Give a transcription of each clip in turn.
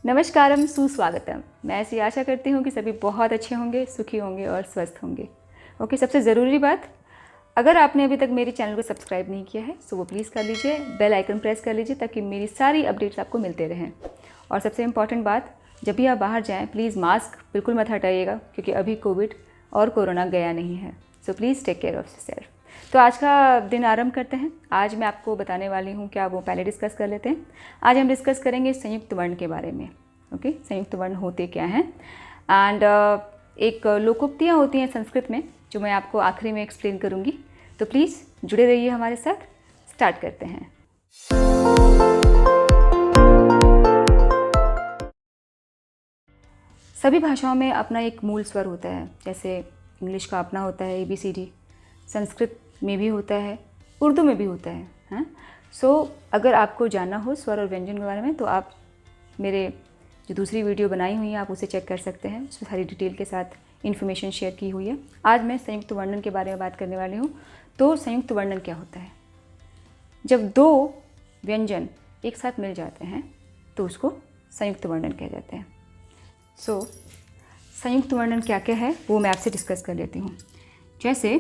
नमस्कारम, सुस्वागतम। मैं ऐसी आशा करती हूँ कि सभी बहुत अच्छे होंगे, सुखी होंगे और स्वस्थ होंगे। ओके, सबसे ज़रूरी बात, अगर आपने अभी तक मेरे चैनल को सब्सक्राइब नहीं किया है तो वो प्लीज़ कर लीजिए, बेल आइकन प्रेस कर लीजिए ताकि मेरी सारी अपडेट्स आपको मिलते रहें। और सबसे इम्पॉर्टेंट बात, जब भी आप बाहर जाएँ प्लीज़ मास्क बिल्कुल मत हटाइएगा, क्योंकि अभी कोविड और कोरोना गया नहीं है। So please take care of yourself. तो आज का दिन आरंभ करते हैं। आज मैं आपको बताने वाली हूँ, क्या वो पहले डिस्कस कर लेते हैं। आज हम डिस्कस करेंगे संयुक्त वर्ण के बारे में। ओके, संयुक्त वर्ण होते क्या हैं एंड एक लोकोक्तियाँ होती हैं संस्कृत में, जो मैं आपको आखिरी में एक्सप्लेन करूँगी। तो प्लीज़ जुड़े रहिए हमारे साथ। स्टार्ट करते हैं। सभी भाषाओं में अपना एक मूल स्वर होता है। जैसे इंग्लिश का अपना होता है ABCD, संस्कृत में भी होता है, उर्दू में भी होता है, हाँ। सो अगर आपको जानना हो स्वर और व्यंजन के बारे में तो आप मेरे जो दूसरी वीडियो बनाई हुई है आप उसे चेक कर सकते हैं। उसमें सारी डिटेल के साथ इन्फॉर्मेशन शेयर की हुई है। आज मैं संयुक्त वर्णन के बारे में बात करने वाली हूँ। तो संयुक्त वर्णन क्या होता है? जब दो व्यंजन एक साथ मिल जाते हैं तो उसको संयुक्त वर्णन कह जाते हैं। सो संयुक्त वर्णन क्या क्या है वो मैं आपसे डिस्कस कर लेती हूँ। जैसे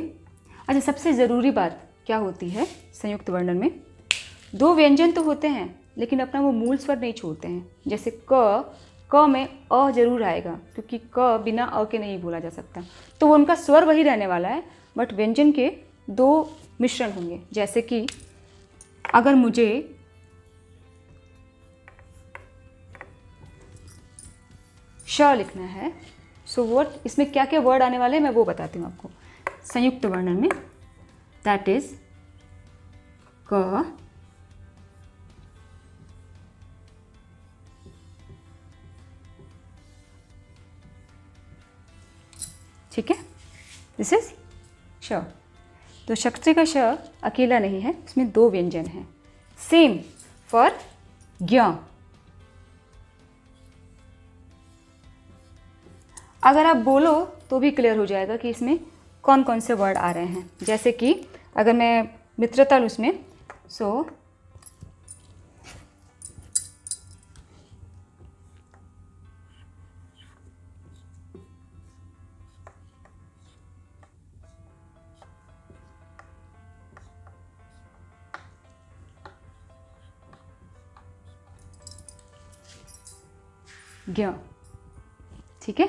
अच्छा, सबसे ज़रूरी बात क्या होती है संयुक्त वर्णन में? दो व्यंजन तो होते हैं लेकिन अपना वो मूल स्वर नहीं छोड़ते हैं। जैसे क में अ जरूर आएगा, क्योंकि क बिना अ के नहीं बोला जा सकता। तो वो उनका स्वर वही रहने वाला है, बट व्यंजन के दो मिश्रण होंगे। जैसे कि अगर मुझे श लिखना है, सो वर्ड इसमें क्या क्या वर्ड आने वाले हैं मैं वो बताती हूँ आपको। संयुक्त वर्णन में दैट इज क, ठीक है, दिस इज श। तो शक्ति का श अकेला नहीं है, इसमें दो व्यंजन हैं। सेम फॉर ज्ञ। अगर आप बोलो तो भी क्लियर हो जाएगा कि इसमें कौन कौन से वर्ड आ रहे हैं। जैसे कि अगर मैं मित्रता लूँ उसमें, सो ज्ञ, ठीक है।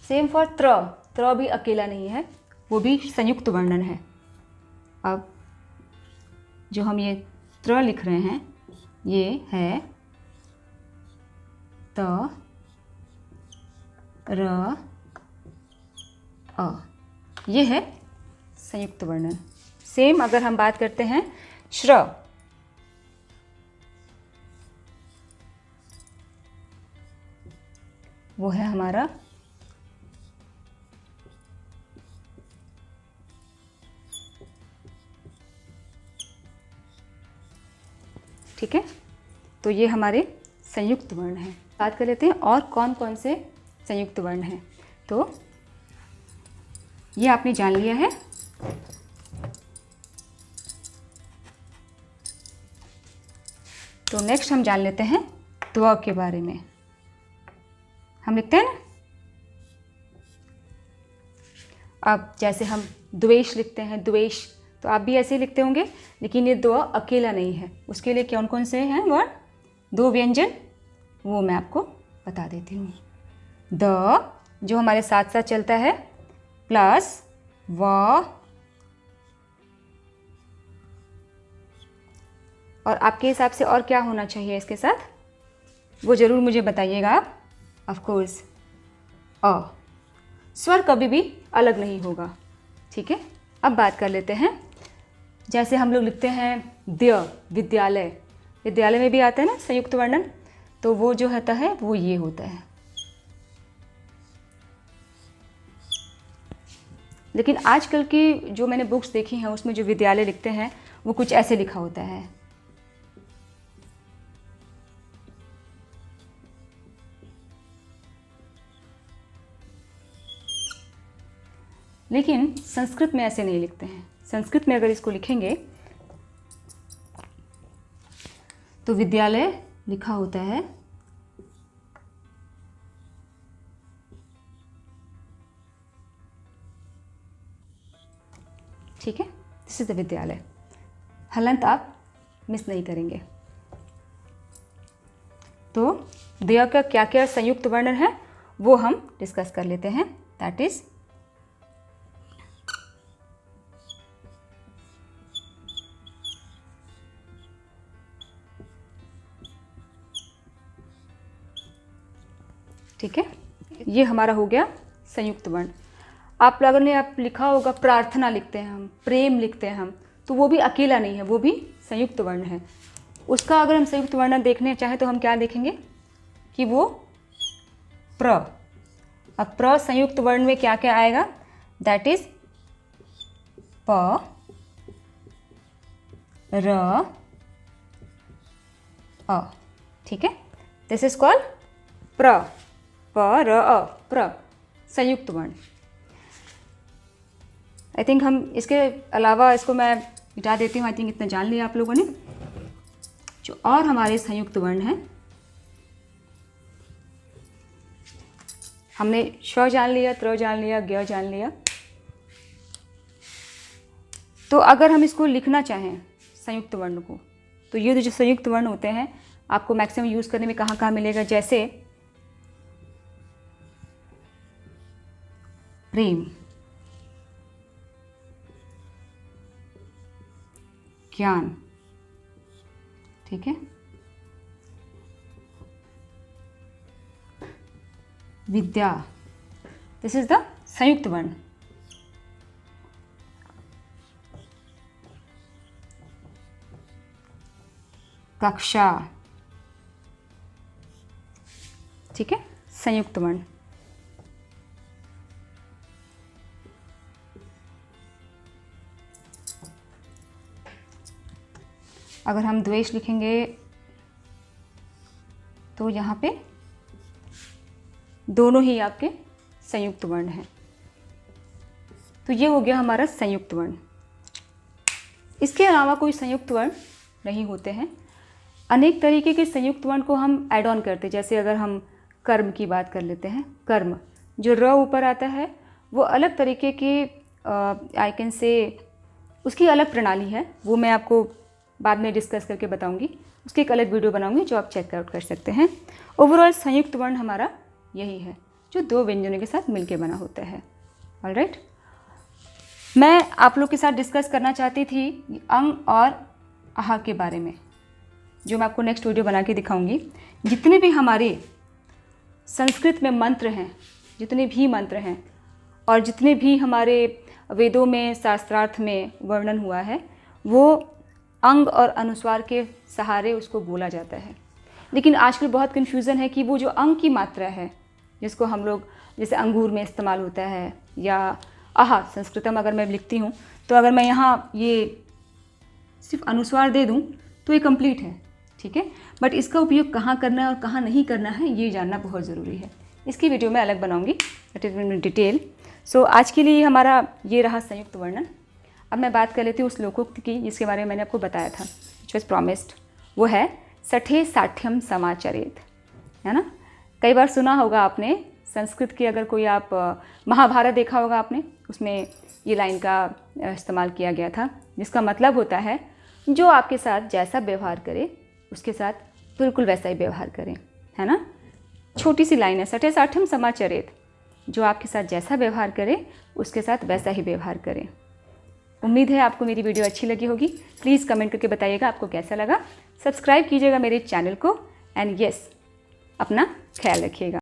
सेम फॉर त्र। त्र भी अकेला नहीं है, वो भी संयुक्त वर्णन है। अब जो हम ये त्र लिख रहे हैं ये है त र अ, ये है संयुक्त वर्णन। सेम अगर हम बात करते हैं श्र, वो है हमारा ठीक है। तो ये हमारे संयुक्त वर्ण हैं। बात कर लेते हैं और कौन कौन से संयुक्त वर्ण हैं। तो ये आपने जान लिया है। तो नेक्स्ट हम जान लेते हैं त्व के बारे में। हम लिखते हैं ना, अब जैसे हम द्वेष लिखते हैं, द्वेष, तो आप भी ऐसे ही लिखते होंगे, लेकिन ये दो अकेला नहीं है। उसके लिए कौन कौन से हैं वर्ड, दो व्यंजन, वो मैं आपको बता देती हूँ। द जो हमारे साथ साथ चलता है, प्लस व, और आपके हिसाब से और क्या होना चाहिए इसके साथ वो ज़रूर मुझे बताइएगा आप। ऑफ कोर्स अ। स्वर कभी भी अलग नहीं होगा, ठीक है। अब बात कर लेते हैं, जैसे हम लोग लिखते हैं द्य, विद्यालय। विद्यालय में भी आता है ना संयुक्त वर्णन, तो वो जो होता है वो ये होता है। लेकिन आजकल की जो मैंने बुक्स देखी हैं उसमें जो विद्यालय लिखते हैं वो कुछ ऐसे लिखा होता है। लेकिन संस्कृत में ऐसे नहीं लिखते हैं। संस्कृत में अगर इसको लिखेंगे तो विद्यालय लिखा होता है ठीक है, दिस इज़ द विद्यालय। हलंत आप मिस नहीं करेंगे। तो दिया का क्या क्या संयुक्त वर्ण है वो हम डिस्कस कर लेते हैं। दैट इज ठीक है, ये हमारा हो गया संयुक्त वर्ण। आप लोगों ने आप लिखा होगा प्रार्थना लिखते हैं हम, प्रेम लिखते हैं हम, तो वो भी अकेला नहीं है, वो भी संयुक्त वर्ण है। उसका अगर हम संयुक्त वर्ण देखने चाहें तो हम क्या देखेंगे कि वो प्र। अब प्र संयुक्त वर्ण में क्या क्या आएगा? दैट इज प, र, अ। ठीक है, दिस इज कॉल्ड प्र, प, र, अ, प्र संयुक्त वर्ण। आई थिंक हम इसके अलावा इसको मैं मिटा देती हूँ। आई थिंक इतना जान लिया आप लोगों ने। जो और हमारे संयुक्त वर्ण हैं, हमने श जान लिया, त्र जान लिया, ज्ञ जान लिया। तो अगर हम इसको लिखना चाहें संयुक्त वर्ण को, तो ये जो संयुक्त वर्ण होते हैं आपको मैक्सिमम यूज़ करने में कहाँ कहाँ मिलेगा? जैसे प्रेम, ज्ञान, ठीक है, विद्या, दिस इज द संयुक्त वर्ण। कक्षा, ठीक है, संयुक्त वर्ण। अगर हम द्वेष लिखेंगे तो यहाँ पे दोनों ही आपके संयुक्त वर्ण हैं। तो ये हो गया हमारा संयुक्त वर्ण। इसके अलावा कोई संयुक्त वर्ण नहीं होते हैं। अनेक तरीके के संयुक्त वर्ण को हम ऐड ऑन करते हैं। जैसे अगर हम कर्म की बात कर लेते हैं, कर्म जो र ऊपर आता है वो अलग तरीके की आई कैन से उसकी अलग प्रणाली है, वो मैं आपको बाद में डिस्कस करके बताऊंगी। उसकी एक अलग वीडियो बनाऊंगी जो आप चेक आउट कर सकते हैं। ओवरऑल संयुक्त वर्ण हमारा यही है जो दो व्यंजनों के साथ मिलके बना होता है। ऑलराइट, मैं आप लोग के साथ डिस्कस करना चाहती थी अंग और आहा के बारे में, जो मैं आपको नेक्स्ट वीडियो बना के दिखाऊंगी। जितने भी हमारे संस्कृत में मंत्र हैं, जितने भी मंत्र हैं और जितने भी हमारे वेदों में शास्त्रार्थ में वर्णन हुआ है, वो अंग और अनुस्वार के सहारे उसको बोला जाता है। लेकिन आजकल बहुत कन्फ्यूज़न है कि वो जो अंग की मात्रा है, जिसको हम लोग जैसे अंगूर में इस्तेमाल होता है, या आहा संस्कृतम अगर मैं लिखती हूँ तो अगर मैं यहाँ ये सिर्फ अनुस्वार दे दूँ तो ये कंप्लीट है, ठीक है। बट इसका उपयोग कहाँ करना है और कहाँ नहीं करना है ये जानना बहुत ज़रूरी है। इसकी वीडियो मैं अलग बनाऊँगी, दैट इज इन डिटेल। सो आज के लिए हमारा ये रहा संयुक्त वर्णन। अब मैं बात कर लेती हूँ उस लोकोक्ति की जिसके बारे में मैंने आपको बताया था, विच वॉज प्रॉमिस्ड। वो है सठे साठ्यम समाचरेत, है ना। कई बार सुना होगा आपने संस्कृत की, अगर कोई आप महाभारत देखा होगा आपने, उसमें ये लाइन का इस्तेमाल किया गया था, जिसका मतलब होता है जो आपके साथ जैसा व्यवहार करे उसके साथ बिल्कुल वैसा ही व्यवहार करें, है ना। छोटी सी लाइन है, सठे साठ्यम समाचरेत, जो आपके साथ जैसा व्यवहार करे उसके साथ वैसा ही व्यवहार करें। उम्मीद है आपको मेरी वीडियो अच्छी लगी होगी। प्लीज़ कमेंट करके बताइएगा आपको कैसा लगा। सब्सक्राइब कीजिएगा मेरे चैनल को, एंड यस, अपना ख्याल रखिएगा।